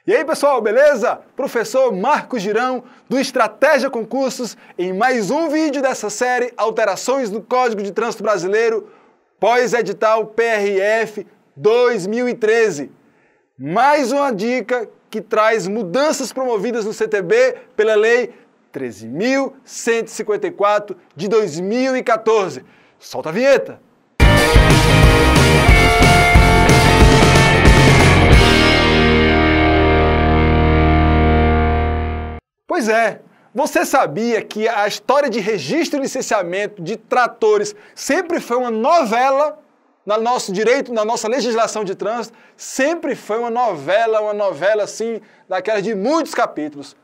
E aí, pessoal, beleza? Professor Marcos Girão, do Estratégia Concursos, em mais um vídeo dessa série Alterações no Código de Trânsito Brasileiro, pós-edital PRF 2013. Mais uma dica que traz mudanças promovidas no CTB pela Lei 13.154 de 2014. Solta a vinheta! Pois é, você sabia que a história de registro e licenciamento de tratores sempre foi uma novela no nosso direito, na nossa legislação de trânsito? Sempre foi uma novela assim, daquelas de muitos capítulos.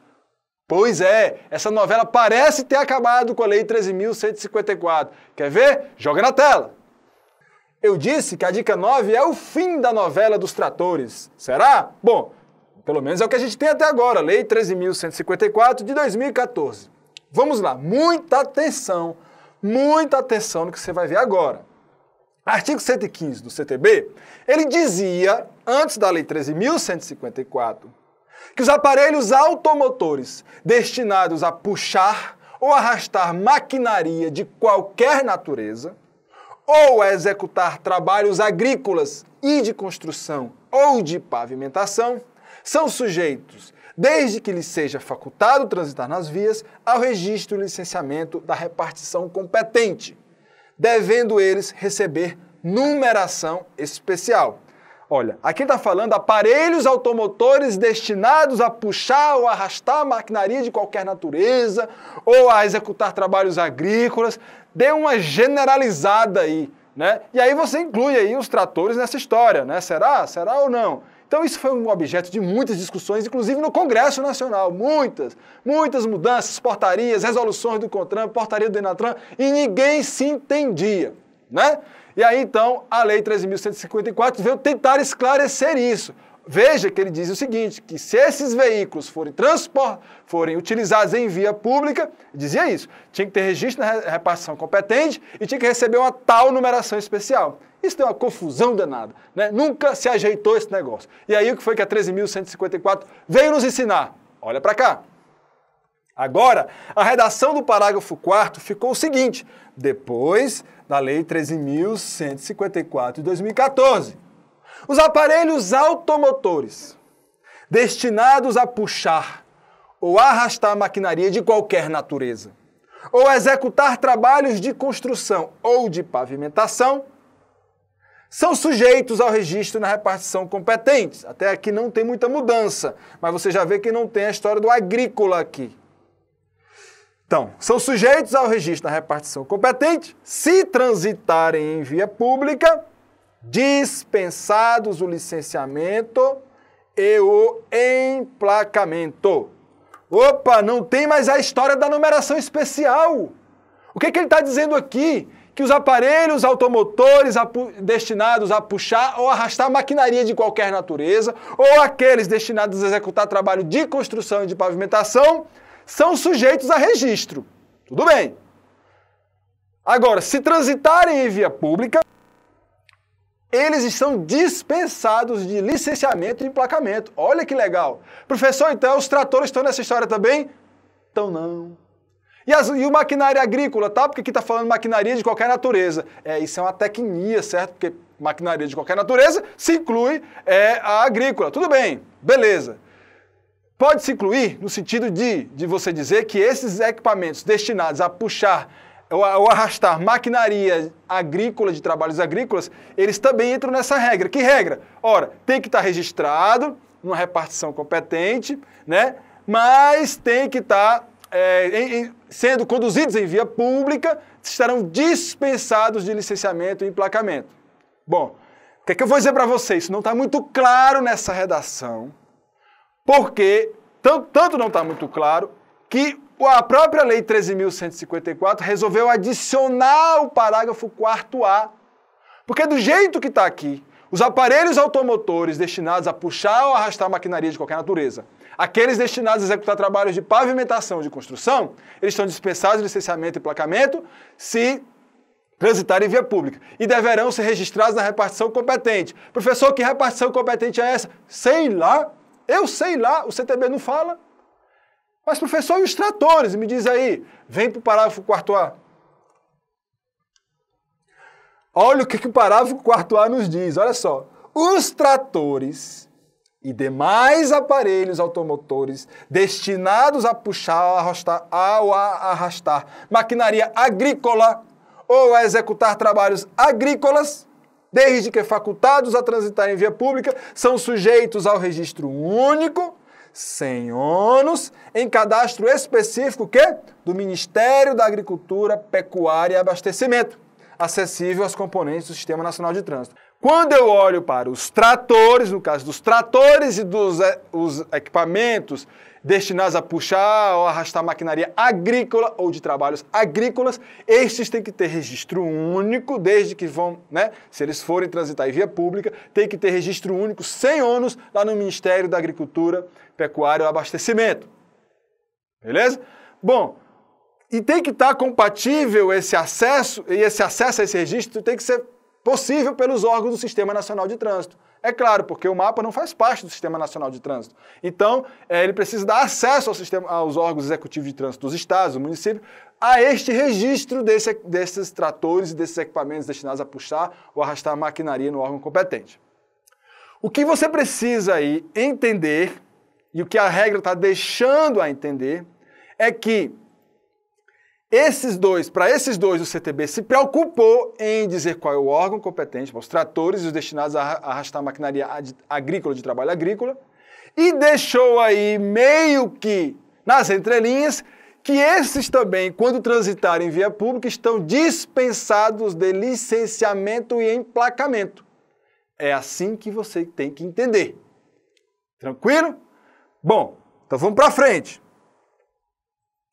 Pois é, essa novela parece ter acabado com a Lei 13.154. Quer ver? Joga na tela! Eu disse que a dica 9 é o fim da novela dos tratores. Será? Bom, pelo menos é o que a gente tem até agora, Lei 13.154 de 2014. Vamos lá, muita atenção no que você vai ver agora. Artigo 115 do CTB, ele dizia, antes da Lei 13.154, que os aparelhos automotores destinados a puxar ou arrastar maquinaria de qualquer natureza, ou a executar trabalhos agrícolas e de construção ou de pavimentação, são sujeitos, desde que lhes seja facultado transitar nas vias, ao registro e licenciamento da repartição competente, devendo eles receber numeração especial. Olha, aqui está falando aparelhos automotores destinados a puxar ou arrastar maquinaria de qualquer natureza, ou a executar trabalhos agrícolas. Dê uma generalizada aí, né? E aí você inclui aí os tratores nessa história, né? Será? Será ou não? Então isso foi um objeto de muitas discussões, inclusive no Congresso Nacional. Muitas mudanças, portarias, resoluções do CONTRAN, portaria do ENATRAN, e ninguém se entendia, né? E aí então a Lei 13.154 veio tentar esclarecer isso. Veja que ele diz o seguinte, que se esses veículos forem utilizados em via pública, dizia isso, tinha que ter registro na repartição competente e tinha que receber uma tal numeração especial. Isso deu uma confusão danada, né? Nunca se ajeitou esse negócio. E aí o que foi que a 13.154 veio nos ensinar? Olha para cá. Agora, a redação do parágrafo 4º ficou o seguinte, depois da Lei 13.154 de 2014. Os aparelhos automotores destinados a puxar ou arrastar maquinaria de qualquer natureza, ou executar trabalhos de construção ou de pavimentação, são sujeitos ao registro na repartição competente. Até aqui não tem muita mudança, mas você já vê que não tem a história do agrícola aqui. Então, são sujeitos ao registro na repartição competente se transitarem em via pública, dispensados o licenciamento e o emplacamento. Opa, não tem mais a história da numeração especial. O que ele está dizendo aqui? Que os aparelhos automotores destinados a puxar ou arrastar maquinaria de qualquer natureza, ou aqueles destinados a executar trabalho de construção e de pavimentação, são sujeitos a registro. Tudo bem. Agora, se transitarem em via pública, eles estão dispensados de licenciamento e emplacamento. Olha que legal. Professor, então os tratores estão nessa história também? Então não. E o maquinário agrícola, tá? Porque aqui está falando maquinaria de qualquer natureza. Isso é uma tecnia, certo? Porque maquinaria de qualquer natureza se inclui a agrícola. Tudo bem, beleza. Pode se incluir no sentido de você dizer que esses equipamentos destinados a puxar ou arrastar maquinaria agrícola, de trabalhos agrícolas, eles também entram nessa regra. Que regra? Ora, tem que estar registrado numa repartição competente, né? Mas tem que estar sendo conduzidos em via pública, estarão dispensados de licenciamento e emplacamento. Bom, o que é que eu vou dizer para vocês? Isso não está muito claro nessa redação, porque tanto não está muito claro que a própria Lei 13.154 resolveu adicionar o parágrafo 4º. Porque do jeito que está aqui, os aparelhos automotores destinados a puxar ou arrastar maquinaria de qualquer natureza, aqueles destinados a executar trabalhos de pavimentação ou de construção, eles estão dispensados de licenciamento e emplacamento se transitarem em via pública e deverão ser registrados na repartição competente. Professor, que repartição competente é essa? Sei lá. Eu sei lá, o CTB não fala. Mas, professor, e os tratores? Me diz aí. Vem para o parágrafo 4A. Olha o que o parágrafo 4A nos diz. Olha só. Os tratores e demais aparelhos automotores destinados a puxar ou a arrastar maquinaria agrícola ou a executar trabalhos agrícolas, desde que facultados a transitar em via pública, são sujeitos ao registro único, sem ônus, em cadastro específico do Ministério da Agricultura, Pecuária e Abastecimento, acessível aos componentes do Sistema Nacional de Trânsito. Quando eu olho para os tratores, no caso dos tratores e dos os equipamentos destinados a puxar ou arrastar maquinaria agrícola ou de trabalhos agrícolas, estes têm que ter registro único, desde que vão, se eles forem transitar em via pública, tem que ter registro único, sem ônus, lá no Ministério da Agricultura, Pecuária e Abastecimento. Beleza? Bom, e tem que estar compatível esse acesso, e esse acesso a esse registro tem que ser possível pelos órgãos do Sistema Nacional de Trânsito. É claro, porque o mapa não faz parte do Sistema Nacional de Trânsito. Então, ele precisa dar acesso aos órgãos executivos de trânsito dos estados, do município, a este registro desses tratores e desses equipamentos destinados a puxar ou arrastar a maquinaria no órgão competente. O que você precisa aí entender, e o que a regra está deixando a entender, é que para esses dois, o CTB se preocupou em dizer qual é o órgão competente para os tratores e os destinados a arrastar maquinaria agrícola de trabalho agrícola, e deixou aí meio que nas entrelinhas que esses também, quando transitarem em via pública, estão dispensados de licenciamento e emplacamento. É assim que você tem que entender. Tranquilo? Bom, então vamos para frente.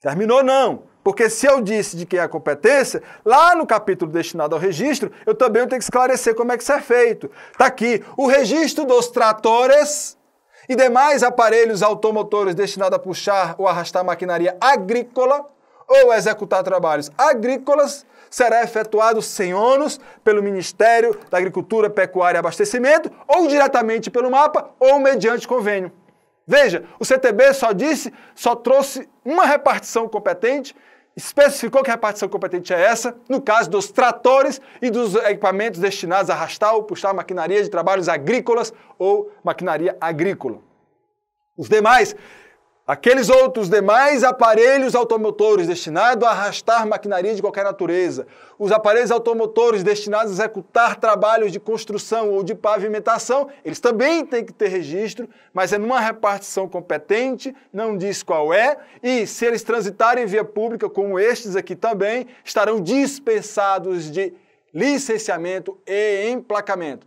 Terminou não. Porque se eu disse de quem é a competência, lá no capítulo destinado ao registro, eu também tenho que esclarecer como é que isso é feito. Está aqui, o registro dos tratores e demais aparelhos automotores destinados a puxar ou arrastar maquinaria agrícola ou executar trabalhos agrícolas será efetuado sem ônus pelo Ministério da Agricultura, Pecuária e Abastecimento ou diretamente pelo mapa ou mediante convênio. Veja, o CTB só trouxe uma repartição competente, especificou que a repartição competente é essa, no caso dos tratores e dos equipamentos destinados a arrastar ou puxar maquinaria de trabalhos agrícolas ou maquinaria agrícola. Os demais, aqueles outros demais aparelhos automotores destinados a arrastar maquinaria de qualquer natureza, os aparelhos automotores destinados a executar trabalhos de construção ou de pavimentação, eles também têm que ter registro, mas é numa repartição competente, não diz qual é, e se eles transitarem em via pública, como estes aqui também, estarão dispensados de licenciamento e emplacamento.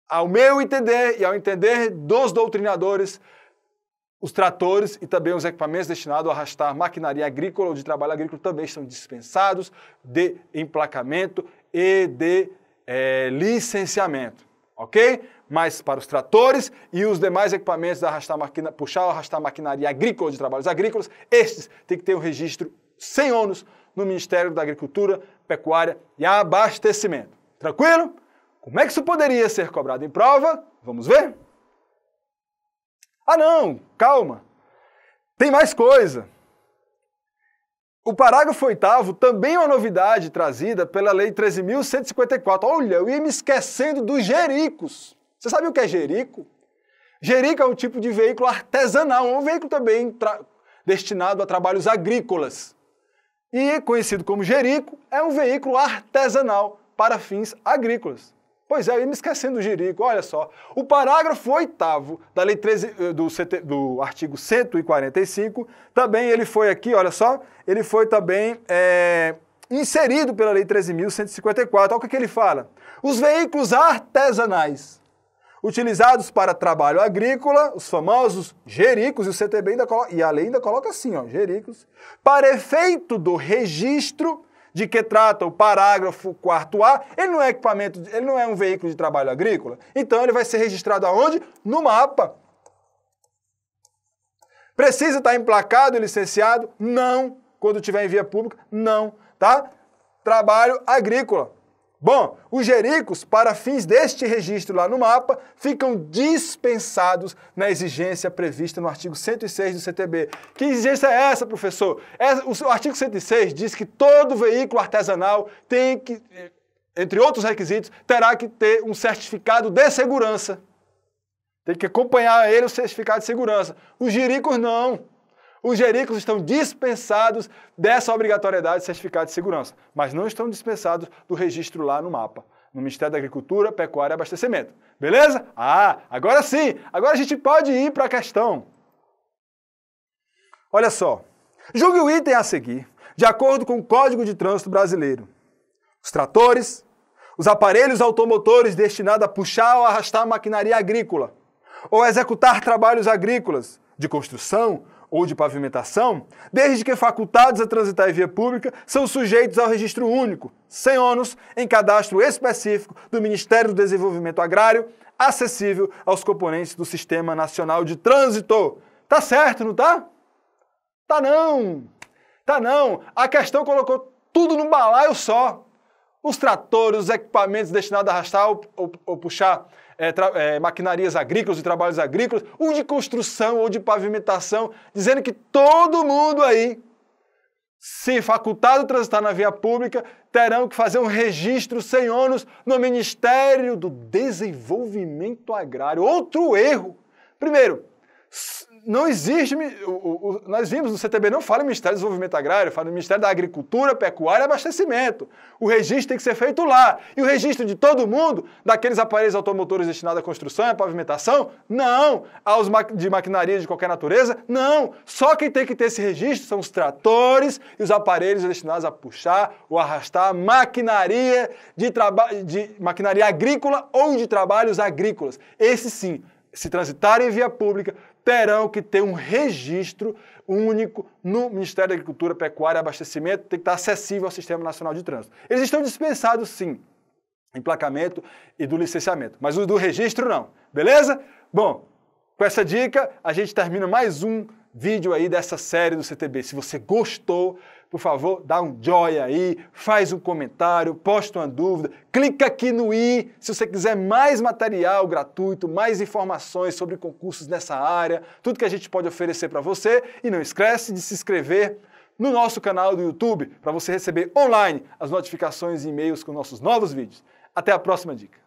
Ao meu entender e ao entender dos doutrinadores, os tratores e também os equipamentos destinados a arrastar maquinaria agrícola ou de trabalho agrícola também estão dispensados de emplacamento e de licenciamento, ok? Mas para os tratores e os demais equipamentos de puxar ou arrastar maquinaria agrícola ou de trabalhos agrícolas, estes têm que ter um registro sem ônus no Ministério da Agricultura, Pecuária e Abastecimento. Tranquilo? Como é que isso poderia ser cobrado em prova? Vamos ver? Ah não, calma, tem mais coisa. O parágrafo 8º também é uma novidade trazida pela Lei 13.154. Olha, eu ia me esquecendo dos jericos. Você sabe o que é jerico? Jerico é um tipo de veículo artesanal, um veículo também destinado a trabalhos agrícolas. E conhecido como jerico, é um veículo artesanal para fins agrícolas. Pois é, eu ia me esquecendo do jerico, olha só. O parágrafo 8º da Lei 13, do artigo 145, também ele foi aqui, olha só, ele foi também inserido pela Lei 13.154. Olha o que ele fala. Os veículos artesanais utilizados para trabalho agrícola, os famosos jericos, e o CTB a lei ainda coloca assim, ó, jericos, para efeito do registro de que trata o parágrafo 4A, ele não é um veículo de trabalho agrícola, então ele vai ser registrado aonde? No mapa. Precisa estar emplacado e licenciado? Não. Quando tiver em via pública? Não. Tá? Trabalho agrícola. Bom, os jericos, para fins deste registro lá no mapa, ficam dispensados na exigência prevista no artigo 106 do CTB. Que exigência é essa, professor? O artigo 106 diz que todo veículo artesanal tem que, entre outros requisitos, terá que ter um certificado de segurança. Tem que acompanhar ele o certificado de segurança. Os jericos não. Os jericos estão dispensados dessa obrigatoriedade de certificado de segurança, mas não estão dispensados do registro lá no mapa, no Ministério da Agricultura, Pecuária e Abastecimento. Beleza? Agora sim! Agora a gente pode ir para a questão. Olha só. Julgue o item a seguir, de acordo com o Código de Trânsito Brasileiro. Os tratores, os aparelhos automotores destinados a puxar ou arrastar maquinaria agrícola, ou executar trabalhos agrícolas, de construção ou de pavimentação, desde que facultados a transitar em via pública, são sujeitos ao registro único, sem ônus, em cadastro específico do Ministério do Desenvolvimento Agrário, acessível aos componentes do Sistema Nacional de Trânsito. Tá certo, não tá? Tá não! Tá não! A questão colocou tudo num balaio só. Os tratores, os equipamentos destinados a arrastar ou puxar maquinarias agrícolas e trabalhos agrícolas, ou de construção ou de pavimentação, dizendo que todo mundo aí, se facultado a transitar na via pública, terão que fazer um registro sem ônus no Ministério do Desenvolvimento Agrário. Outro erro. Primeiro, não existe, nós vimos no CTB não fala em Ministério do Desenvolvimento Agrário, fala no Ministério da Agricultura, Pecuária e Abastecimento. O registro tem que ser feito lá. E o registro de todo mundo, daqueles aparelhos automotores destinados à construção e à pavimentação, não. Aos de maquinaria de qualquer natureza, não. Só quem tem que ter esse registro são os tratores e os aparelhos destinados a puxar ou arrastar maquinaria de maquinaria agrícola ou de trabalhos agrícolas. Esse sim, se transitarem em via pública, terão que ter um registro único no Ministério da Agricultura, Pecuária e Abastecimento, tem que estar acessível ao Sistema Nacional de Trânsito. Eles estão dispensados, sim, emplacamento e do licenciamento, mas o do registro não, beleza? Bom, com essa dica, a gente termina mais um vídeo aí dessa série do CTB. Se você gostou, por favor, dá um joinha aí, faz um comentário, posta uma dúvida, clica aqui no i se você quiser mais material gratuito, mais informações sobre concursos nessa área, tudo que a gente pode oferecer para você. E não esquece de se inscrever no nosso canal do YouTube para você receber online as notificações e e-mails com nossos novos vídeos. Até a próxima dica.